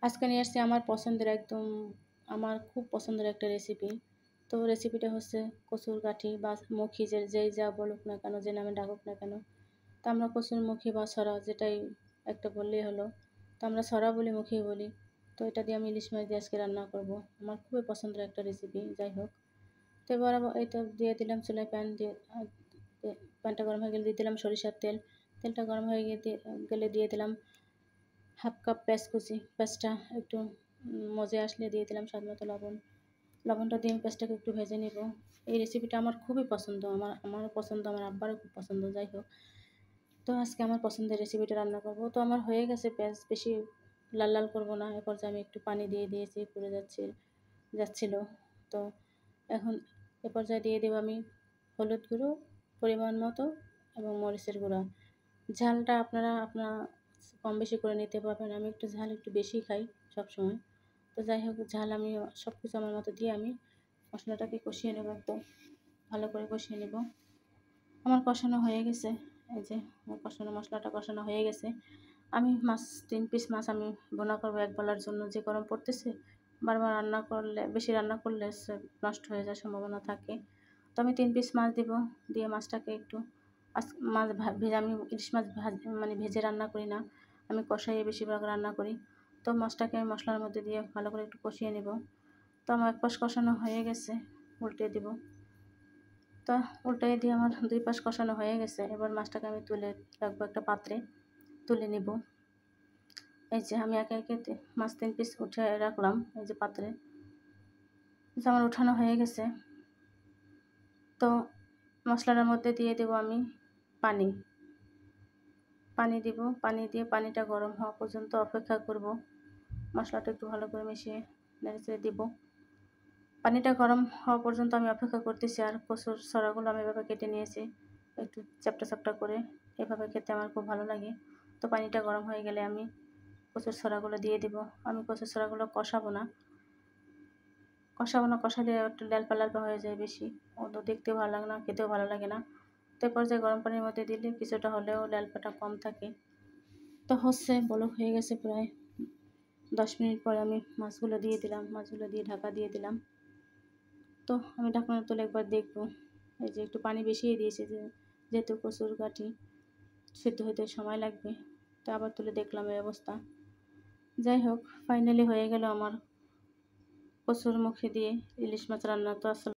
আজকে নিয়ে আসছি আমার পছন্দের একদম আমার খুব পছন্দের একটা রেসিপি। তো রেসিপিটা হচ্ছে কচুর গাঠি বা মুখী যেই যা বলুক না কেন, যে নামে ডাকুক না কেন। তো আমরা কচুর মুখী বা ছড়া যেটাই একটা বললেই হলো। তো আমরা ছড়া বলি, মুখী বলি। তো এটা দিয়ে আমি ইলিশ মাছ দিয়ে আজকে রান্না করব। আমার খুবই পছন্দের একটা রেসিপি, যাই হোক। তো এবার এই তো দিয়ে দিলাম চুলায় প্যান দিয়ে প্যানটা গরম হয়ে গেলে দিয়ে দিলাম সরিষার তেল। তেলটা গরম হয়ে গেলে দিয়ে দিলাম হাফ কাপ পেঁয়াজ কুচি। পেঁয়াজটা একটু মজে আসলে দিয়ে দিলাম স্বাদমতো লবণ। লবণটা দিয়ে আমি পেঁয়াজটাকে একটু ভেজে নেব। এই রেসিপিটা আমার খুবই পছন্দ, আমারও পছন্দ, আমার আব্বারও খুব পছন্দ, যাই হোক। তো আজকে আমার পছন্দের রেসিপিটা রান্না করব। তো আমার হয়ে গেছে পেঁয়াজ, বেশি লাল লাল করব না। এ পর্যায়ে আমি একটু পানি দিয়ে দিয়েছি, পুড়ে যাচ্ছিল। তো এখন এ পর্যায়ে দিয়ে দেব আমি হলুদ গুঁড়ো পরিমাণ মতো এবং মরিচের গুঁড়া। ঝালটা আপনারা কম বেশি করে নিতে পারবেন। আমি একটু ঝাল একটু বেশি খাই সবসময়। তো যাই হোক, ঝাল আমি সব কিছু আমার মতো দিয়ে আমি মশলাটাকে কষিয়ে নেব, একদম ভালো করে কষিয়ে নেব। আমার কষানো হয়ে গেছে। এই যে আমার মশলাটা কষানো হয়ে গেছে। আমি 3 পিস মাছ আমি ভুনা করবো একবেলার জন্য। যে গরম পড়তেছে, বারবার বেশি রান্না করলে নষ্ট হয়ে যাওয়ার সম্ভাবনা থাকে। তো আমি 3 পিস মাছ দিব। দিয়ে মাছটাকে একটু মাছ ভেজে, আমি ইলিশ মাছ মানে ভেজে রান্না করি না, আমি কষাইয়ে বেশিরভাগ রান্না করি। তো মাছটাকে আমি মশলার মধ্যে দিয়ে ভালো করে একটু কষিয়ে নেব। তো আমার এক পাশ কষানো হয়ে গেছে, উল্টে দিব। তো উল্টাই দিয়ে আমার 2 পাশ কষানো হয়ে গেছে। এবার মাছটাকে আমি তুলে রাখবো একটা পাত্রে, তুলে নিব। এই যে আমি একে একে মাছ 3 পিস উঠে রাখলাম এই যে পাত্রে। যে আমার উঠানো হয়ে গেছে। তো মশলাটার মধ্যে দিয়ে দেব আমি পানি। পানি দিব। পানি দিয়ে পানিটা গরম হওয়া পর্যন্ত অপেক্ষা করব। মশলাটা একটু ভালো করে মিশিয়ে নেড়েচেড়ে দিব। পানিটা গরম হওয়া পর্যন্ত আমি অপেক্ষা করতেছি। আর কচুর ছড়াগুলো আমি এভাবে কেটে নিয়েছি, একটু চ্যাপ্টা চ্যাপ্টা করে। এভাবে খেতে আমার খুব ভালো লাগে। তো পানিটা গরম হয়ে গেলে আমি কচুর ছড়াগুলো দিয়ে দিব। আমি কচুর ছড়াগুলো কষাবো না, কষালে একটু ল্যালপা ল্যালপা হয়ে যায় বেশি। ও তো দেখতেও ভালো লাগে না, খেতেও ভালো লাগে না। তো এ পর্যায়ে গরম পানির মধ্যে দিলে কিছুটা হলেও ল্যালপাটা কম থাকে। তো হচ্ছে, বলক হয়ে গেছে প্রায় 10 মিনিট পরে আমি মাছগুলো দিয়ে দিলাম। মাছগুলো দিয়ে ঢাকা দিয়ে দিলাম। তো আমি ঢাকনা তুলে একবার দেখব। এই যে একটু পানি বেশিই দিয়েছি, যেহেতু কচুর গাঠি সিদ্ধ হতে সময় লাগবে। তো আবার তুলে দেখলাম এই অবস্থা। যাই হোক, ফাইনালি হয়ে গেল আমার কচুর মুখী দিয়ে ইলিশ মাছ রান্না। তো আসলে